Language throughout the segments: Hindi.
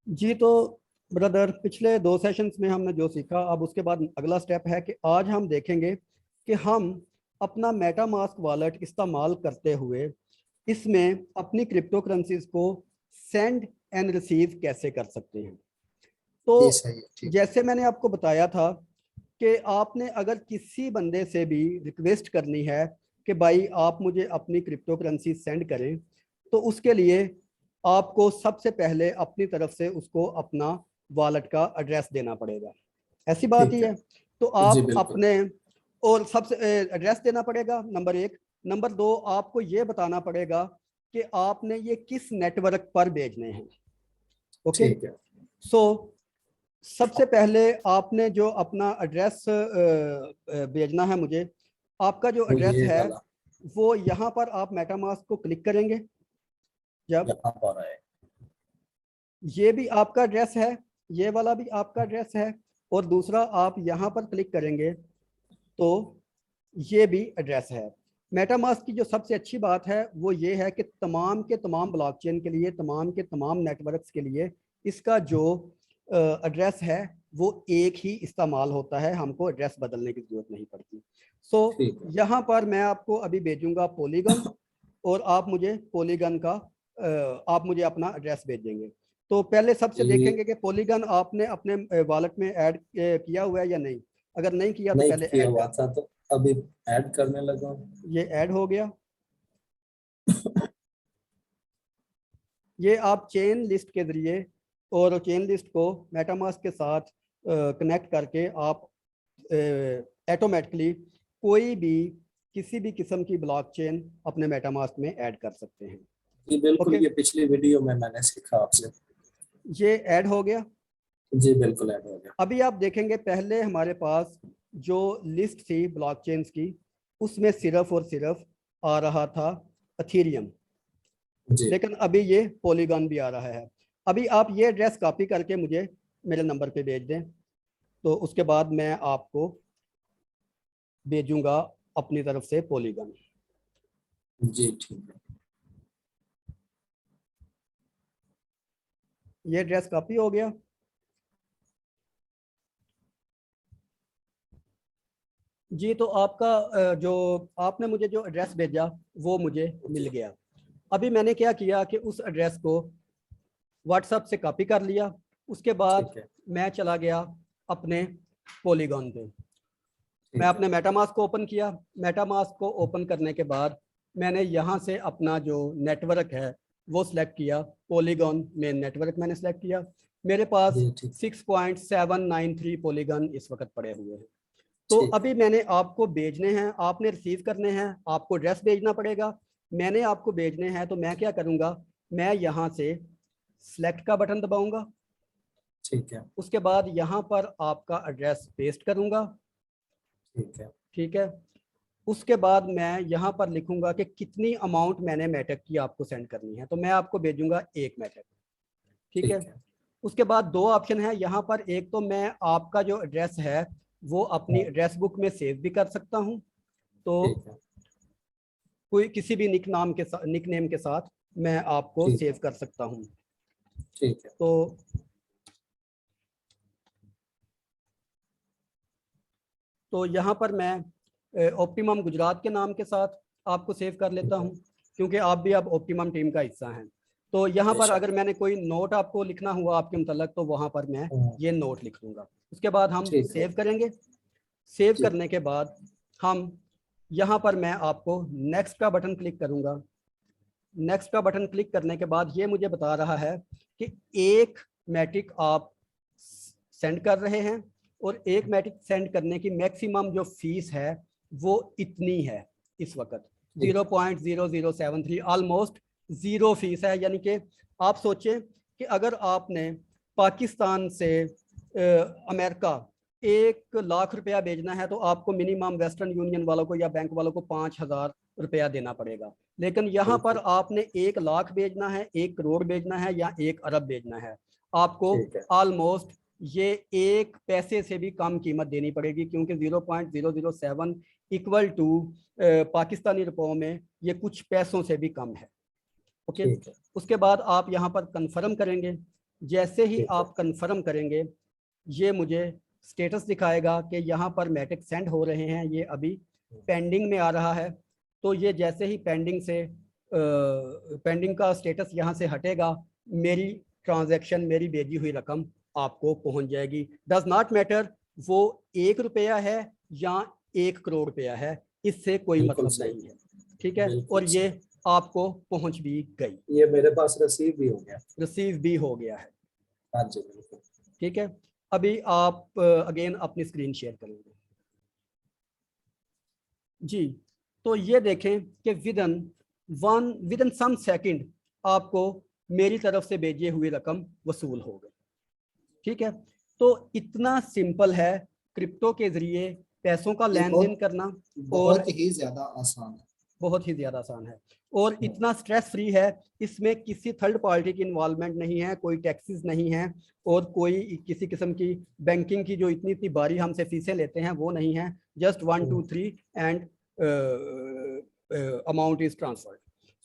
जी तो ब्रदर, पिछले 2 सेशंस में हमने जो सीखा, अब उसके बाद अगला स्टेप है कि आज हम देखेंगे कि हम अपना मेटामास्क वॉलेट इस्तेमाल करते हुए इसमें अपनी क्रिप्टो करेंसीज को सेंड एंड रिसीव कैसे कर सकते हैं। जी तो सही है, ठीक। जैसे मैंने आपको बताया था कि आपने अगर किसी बंदे से भी रिक्वेस्ट करनी है कि भाई आप मुझे अपनी क्रिप्टो करेंसी सेंड करें, तो उसके लिए आपको सबसे पहले अपनी तरफ से उसको अपना वॉलेट का एड्रेस देना पड़ेगा। ऐसी बात ही ठीक है, है। तो जी आप बिल्कुल। अपने और सबसे एड्रेस देना पड़ेगा, नंबर 1। नंबर 2, आपको ये बताना पड़ेगा कि आपने ये किस नेटवर्क पर भेजने हैं। ओके, ठीक है, सो सबसे पहले आपने जो अपना एड्रेस भेजना है मुझे, आपका जो वो एड्रेस ये है वाला वो यहाँ पर आप मेटामास्क को क्लिक करेंगे। जब यहाँ पर है। ये भी आपका एड्रेस है, ये वाला भी आपका एड्रेस है, और दूसरा आप यहाँ पर क्लिक करेंगे तो ये भी एड्रेस है। मेटामास्क की जो सबसे अच्छी बात है वो ये है कि तमाम के तमाम ब्लॉकचेन के लिए, तमाम के तमाम नेटवर्क्स के लिए इसका जो एड्रेस है वो एक ही इस्तेमाल होता है, हमको एड्रेस बदलने की जरूरत नहीं पड़ती। सो ठीक है, यहाँ पर मैं आपको अभी भेजूंगा पॉलीगन, और आप मुझे पॉलीगन का आप मुझे अपना एड्रेस भेज देंगे। तो पहले सबसे ये देखेंगे कि पॉलीगन आपने अपने वॉलेट में ऐड किया हुआ है या नहीं। अगर नहीं किया तो नहीं पहले किया ऐड हुआ कर। था तो अभी ऐड करने लगा हूँ। ये ऐड हो गया। ये आप चेन लिस्ट के जरिए, और चेन लिस्ट को मेटामास्क के साथ कनेक्ट करके आप ऑटोमेटिकली कोई भी किसी भी किस्म की ब्लॉकचेन अपने मेटामास्क में ऐड कर सकते हैं। जी बिल्कुल, ओके, ये पिछली वीडियो में मैंने सीखा आपसे। ये ऐड हो गया। जी बिल्कुल ऐड हो गया। अभी आप देखेंगे पहले हमारे पास जो लिस्ट थी ब्लॉकचेन्स की, उसमें सिर्फ और सिर्फ आ रहा था अथीरियम, जी लेकिन अभी ये पॉलीगॉन भी आ रहा है। अभी आप ये एड्रेस कॉपी करके मुझे मेरे नंबर पे भेज दें, तो उसके बाद मैं आपको भेजूंगा अपनी तरफ से पॉलीगॉन। जी ठीक है। ये एड्रेस कॉपी हो गया। जी तो आपका जो आपने मुझे जो एड्रेस भेजा वो मुझे मिल जी गया। अभी मैंने क्या किया कि उस एड्रेस को व्हाट्सएप से कॉपी कर लिया। उसके बाद ठीक है, मैं चला गया अपने पॉलीगॉन पे। मैं ठीक है, अपने मेटामास्क को ओपन किया। मेटामास्क को ओपन करने के बाद मैंने यहाँ से अपना जो नेटवर्क है वो सिलेक्ट किया। पॉलीगॉन में नेटवर्क मैंने सेलेक्ट किया। मेरे पास जी ठीक, 6.793 पॉलीगॉन इस वक्त पड़े हुए हैं। तो ठीक है, अभी मैंने आपको भेजने हैं, आपने रिसीव करने हैं, आपको एड्रेस भेजना पड़ेगा। मैंने आपको भेजने हैं तो मैं क्या करूँगा, मैं यहाँ से सिलेक्ट का बटन दबाऊंगा। ठीक है, उसके बाद यहाँ पर आपका एड्रेस पेस्ट करूँगा। ठीक है, ठीक है, उसके बाद मैं यहाँ पर लिखूंगा कि कितनी अमाउंट मैंने मेटक की आपको सेंड करनी है, तो मैं आपको भेजूंगा 1 मेटक। ठीक है, ठीक है, उसके बाद 2 ऑप्शन है यहाँ पर। एक तो मैं आपका जो एड्रेस है वो अपनी हाँ, एड्रेस बुक में सेव भी कर सकता हूँ, तो ठीक है, कोई किसी भी निक नेम के साथ मैं आपको ठीक है, सेव कर सकता हूँ। ठीक है, तो यहाँ पर मैं ऑप्टिमम गुजरात के नाम के साथ आपको सेव कर लेता ठीक है, हूँ, क्योंकि आप भी अब ऑप्टिमम टीम का हिस्सा हैं। तो यहाँ पर बेशक। अगर मैंने कोई नोट आपको लिखना हुआ आपके मतलब, तो वहाँ पर मैं हाँ, ये नोट लिख दूंगा। उसके बाद हम ठीक है, सेव करेंगे। सेव जी करने के बाद हम यहाँ पर मैं आपको नेक्स्ट का बटन क्लिक करूँगा। नेक्स्ट का बटन क्लिक करने के बाद ये मुझे बता रहा है कि 1 मैट्रिक आप सेंड कर रहे हैं, और 1 मैट्रिक सेंड करने की मैक्सिमम जो फीस है वो इतनी है इस वक्त, ठीक है, 0.0073, ऑलमोस्ट ज़ीरो फीस है। यानी कि आप सोचें कि अगर आपने पाकिस्तान से अमेरिका 1 लाख रुपया भेजना है तो आपको मिनिमम वेस्टर्न यूनियन वालों को या बैंक वालों को 5,000 रुपया देना पड़ेगा। लेकिन यहाँ पर बिल्कुल, आपने 1 लाख भेजना है, 1 करोड़ भेजना है, या 1 अरब भेजना है, आपको ठीक है, ऑलमोस्ट ये 1 पैसे से भी कम कीमत देनी पड़ेगी, क्योंकि 0.007 इक्वल टू पाकिस्तानी रुपयों में ये कुछ पैसों से भी कम है। ओके, ठीक है, उसके बाद आप यहाँ पर कंफर्म करेंगे। जैसे ही ठीक है। आप कंफर्म करेंगे ये मुझे स्टेटस दिखाएगा कि यहाँ पर मैट्रिक सेंड हो रहे हैं, ये अभी पेंडिंग में आ रहा है। तो ये जैसे ही पेंडिंग से पेंडिंग का स्टेटस यहाँ से हटेगा, मेरी ट्रांजैक्शन, मेरी भेजी हुई रकम आपको पहुँच जाएगी। डज नॉट मैटर वो 1 रुपया है या 1 करोड़ रुपया है, इससे कोई बिल्कुल मतलब सही। नहीं है। ठीक है, बिल्कुल और ये आपको पहुँच भी गई, ये मेरे पास रिसीव भी हो गया। रिसीव भी हो गया है। हाँ जी बिल्कुल। ठीक है, अभी आप अगेन अपनी स्क्रीन शेयर करेंगे जी। तो ये देखें कि विदन सम सेकंड आपको मेरी तरफ से भेजे हुई रकम वसूल हो गई। ठीक है, तो इतना सिंपल है क्रिप्टो के जरिए पैसों का लेन देन करना, और बहुत ही ज्यादा आसान है। बहुत ही ज़्यादा आसान है, और इतना स्ट्रेस फ्री है। इसमें किसी थर्ड पार्टी की इन्वॉल्वमेंट नहीं है, कोई टैक्सेस नहीं है, और कोई किसी किस्म की बैंकिंग की जो इतनी इतनी बारी हमसे फीसें लेते हैं वो नहीं है। Just 1 2 3 and amount is transferred.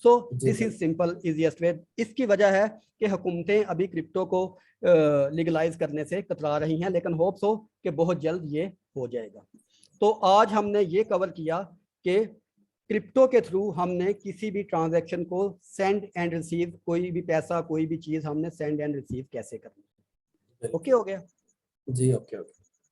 So this is simple easiest way. इसकी वजह है कि हुकूमतें अभी क्रिप्टो को लीगलाइज करने से कतरा रही हैं, लेकिन होप्स हो कि बहुत जल्द ये हो जाएगा। तो आज हमने ये कवर किया कि क्रिप्टो के थ्रू हमने किसी भी ट्रांजैक्शन को सेंड एंड रिसीव, कोई भी पैसा, कोई भी चीज़ हमने सेंड एंड रिसीव कैसे करनी। ओके हो गया जी ओके ओके।